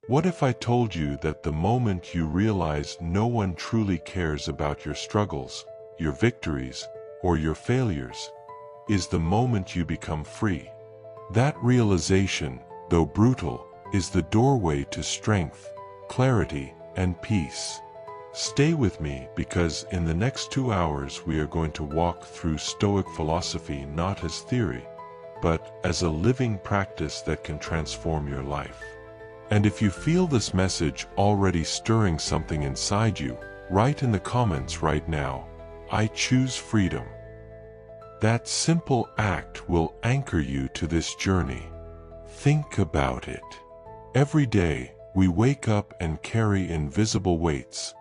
What if I told you that the moment you realize no one truly cares about your struggles, your victories, or your failures, is the moment you become free? That realization, though brutal, is the doorway to strength, clarity, and peace. Stay with me, because in the next 2 hours we are going to walk through Stoic philosophy not as theory, but as a living practice that can transform your life. And if you feel this message already stirring something inside you, write in the comments right now, "I choose freedom." That simple act will anchor you to this journey. Think about it. Every day, we wake up and carry invisible weights: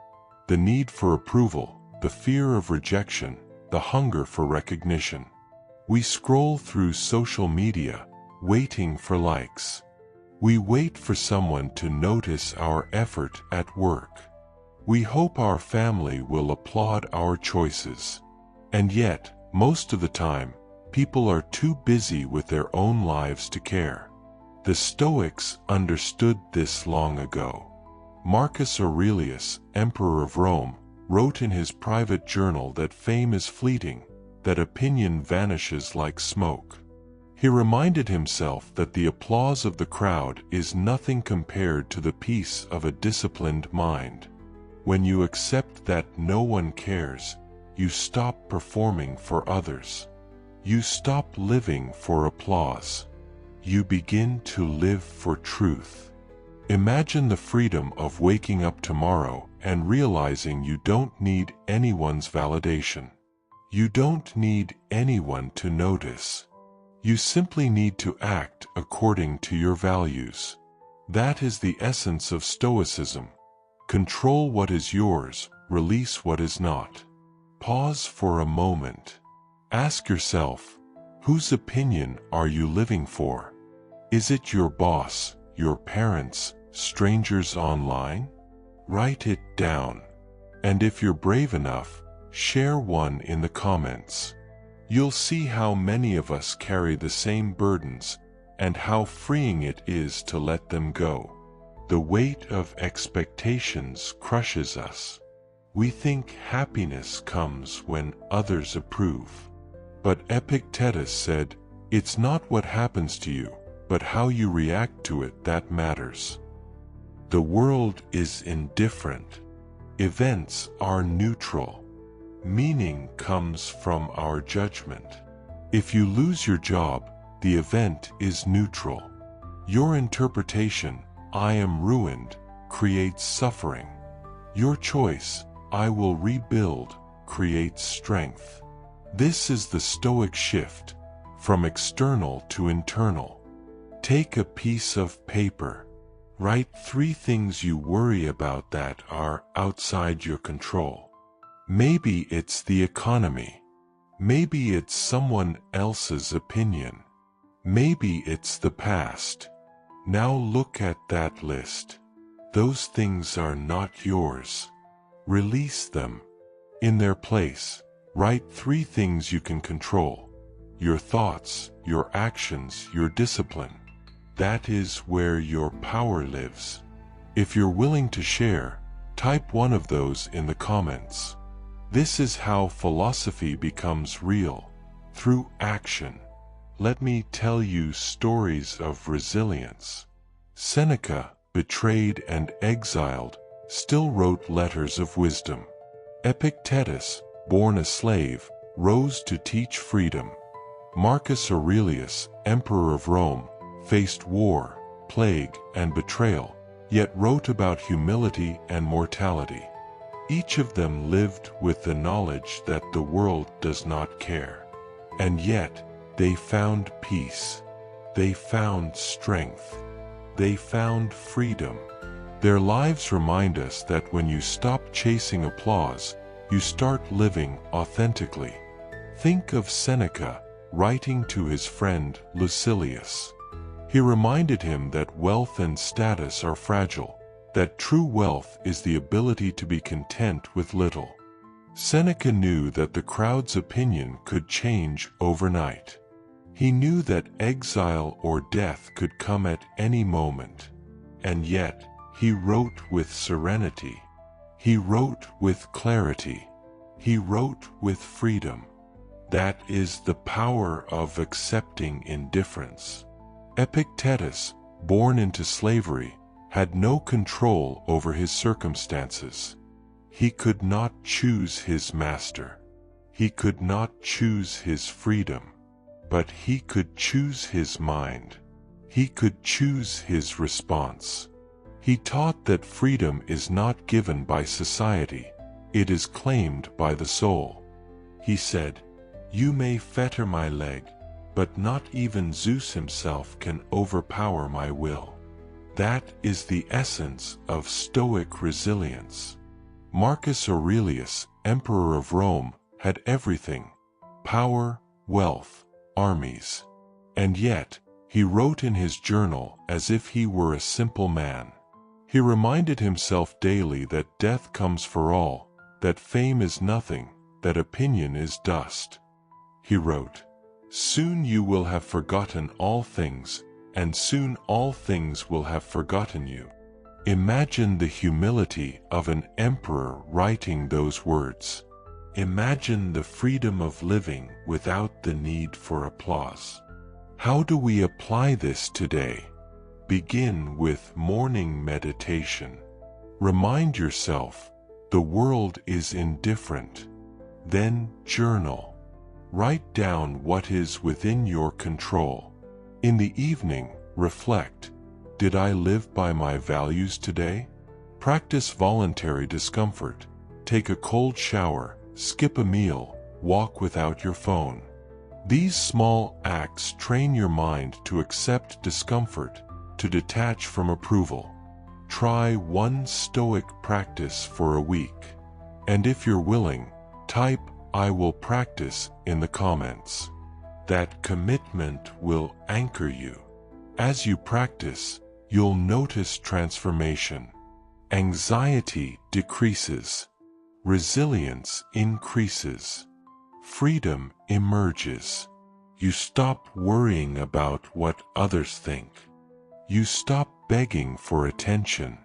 the need for approval, the fear of rejection, the hunger for recognition. We scroll through social media, waiting for likes. We wait for someone to notice our effort at work. We hope our family will applaud our choices. And yet, most of the time, people are too busy with their own lives to care. The Stoics understood this long ago. Marcus Aurelius, Emperor of Rome, wrote in his private journal that fame is fleeting, that opinion vanishes like smoke. He reminded himself that the applause of the crowd is nothing compared to the peace of a disciplined mind. When you accept that no one cares, you stop performing for others. You stop living for applause. You begin to live for truth. Imagine the freedom of waking up tomorrow and realizing you don't need anyone's validation. You don't need anyone to notice. You simply need to act according to your values. That is the essence of Stoicism. Control what is yours, release what is not. Pause for a moment. Ask yourself, whose opinion are you living for? Is it your boss, your parents, strangers online? Write it down. And if you're brave enough, share one in the comments. You'll see how many of us carry the same burdens, and how freeing it is to let them go. The weight of expectations crushes us. We think happiness comes when others approve. But Epictetus said, "It's not what happens to you, but how you react to it that matters." The world is indifferent. Events are neutral. Meaning comes from our judgment. If you lose your job, the event is neutral. Your interpretation, "I am ruined," creates suffering. Your choice, "I will rebuild," creates strength. This is the Stoic shift, from external to internal. Take a piece of paper. Write 3 things you worry about that are outside your control. Maybe it's the economy. Maybe it's someone else's opinion. Maybe it's the past. Now look at that list. Those things are not yours. Release them. In their place, write 3 things you can control: your thoughts, your actions, your discipline. That is where your power lives. If you're willing to share, type one of those in the comments. This is how philosophy becomes real, through action. Let me tell you stories of resilience. Seneca, betrayed and exiled, still wrote letters of wisdom. Epictetus, born a slave, rose to teach freedom. Marcus Aurelius, Emperor of Rome, faced war, plague, and betrayal, yet wrote about humility and mortality. Each of them lived with the knowledge that the world does not care. And yet, they found peace. They found strength. They found freedom. Their lives remind us that when you stop chasing applause, you start living authentically. Think of Seneca, writing to his friend Lucilius. He reminded him that wealth and status are fragile, that true wealth is the ability to be content with little. Seneca knew that the crowd's opinion could change overnight. He knew that exile or death could come at any moment. And yet, He wrote with serenity. He wrote with clarity. He wrote with freedom. That is the power of accepting indifference. Epictetus, born into slavery, had no control over his circumstances. He could not choose his master. He could not choose his freedom. But he could choose his mind. He could choose his response. He taught that freedom is not given by society, it is claimed by the soul. He said, "You may fetter my leg, but not even Zeus himself can overpower my will." That is the essence of Stoic resilience. Marcus Aurelius, Emperor of Rome, had everything: power, wealth, armies. And yet, he wrote in his journal as if he were a simple man. He reminded himself daily that death comes for all, that fame is nothing, that opinion is dust. He wrote, "Soon you will have forgotten all things, and soon all things will have forgotten you." Imagine the humility of an emperor writing those words. Imagine the freedom of living without the need for applause. How do we apply this today? Begin with morning meditation. Remind yourself, the world is indifferent. Then journal. Write down what is within your control. In the evening, reflect. Did I live by my values today? Practice voluntary discomfort. Take a cold shower, skip a meal, walk without your phone. These small acts train your mind to accept discomfort, to detach from approval. Try one Stoic practice for a week. And if you're willing, type "I will practice" in the comments. That commitment will anchor you. As you practice, you'll notice transformation. Anxiety decreases. Resilience increases. Freedom emerges. You stop worrying about what others think. You stop begging for attention.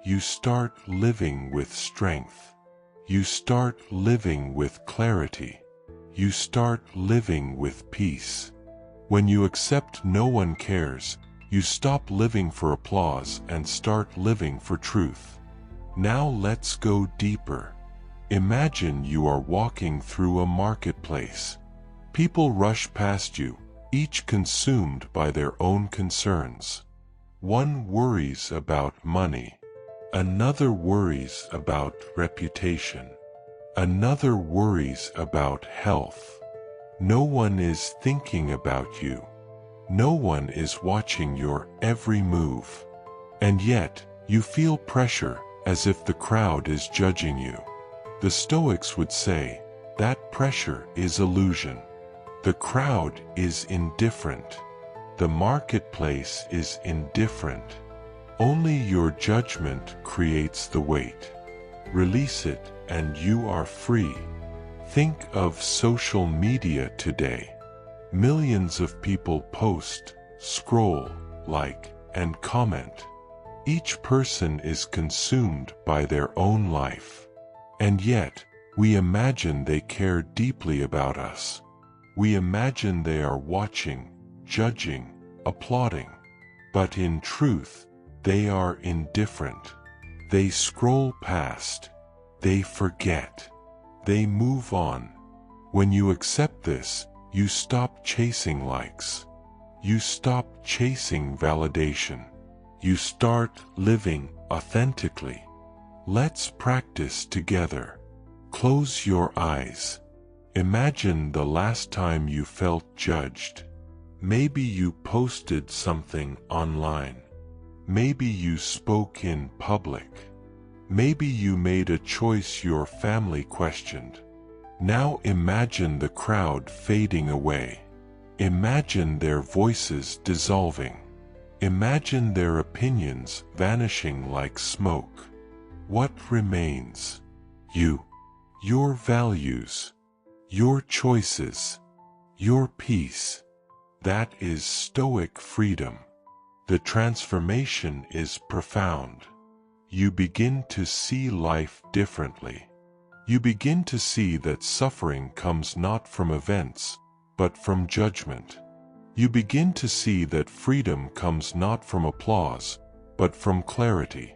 You start living with strength. You start living with clarity. You start living with peace. When you accept no one cares, you stop living for applause and start living for truth. Now let's go deeper. Imagine you are walking through a marketplace. People rush past you, each consumed by their own concerns. One worries about money. Another worries about reputation. Another worries about health. No one is thinking about you. No one is watching your every move. And yet, you feel pressure as if the crowd is judging you. The Stoics would say, that pressure is illusion. The crowd is indifferent. The marketplace is indifferent. Only your judgment creates the weight. Release it and you are free. Think of social media today. Millions of people post, scroll, like, and comment. Each person is consumed by their own life. And yet, we imagine they care deeply about us. We imagine they are watching, judging, applauding. But in truth, they are indifferent. They scroll past. They forget. They move on. When you accept this, you stop chasing likes. You stop chasing validation. You start living authentically. Let's practice together. Close your eyes. Imagine the last time you felt judged. Maybe you posted something online. Maybe you spoke in public. Maybe you made a choice your family questioned. Now imagine the crowd fading away. Imagine their voices dissolving. Imagine their opinions vanishing like smoke. What remains? You, your values, your choices, your peace. That is Stoic freedom. The transformation is profound. you begin to see life differently. You begin to see that suffering comes not from events, but from judgment. You begin to see that freedom comes not from applause, but from clarity.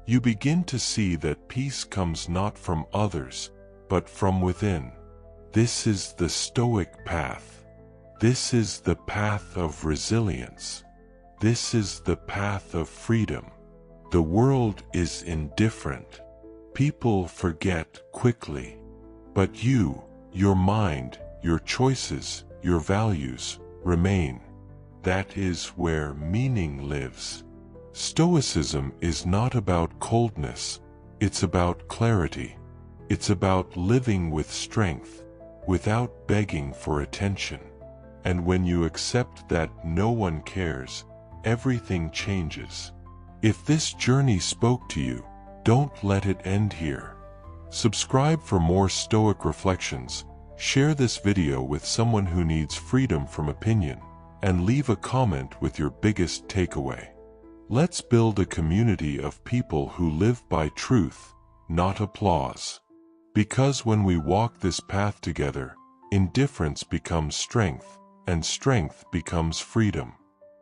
You begin to see that peace comes not from others, but from within. This is the Stoic path. This is the path of resilience. This is the path of freedom. The world is indifferent. People forget quickly. But you, your mind, your choices, your values, remain. That is where meaning lives. Stoicism is not about coldness, it's about clarity. It's about living with strength, without begging for attention. And when you accept that no one cares, everything changes. If this journey spoke to you, don't let it end here. Subscribe for more Stoic reflections, share this video with someone who needs freedom from opinion, and leave a comment with your biggest takeaway. Let's build a community of people who live by truth, not applause. Because when we walk this path together, indifference becomes strength, and strength becomes freedom.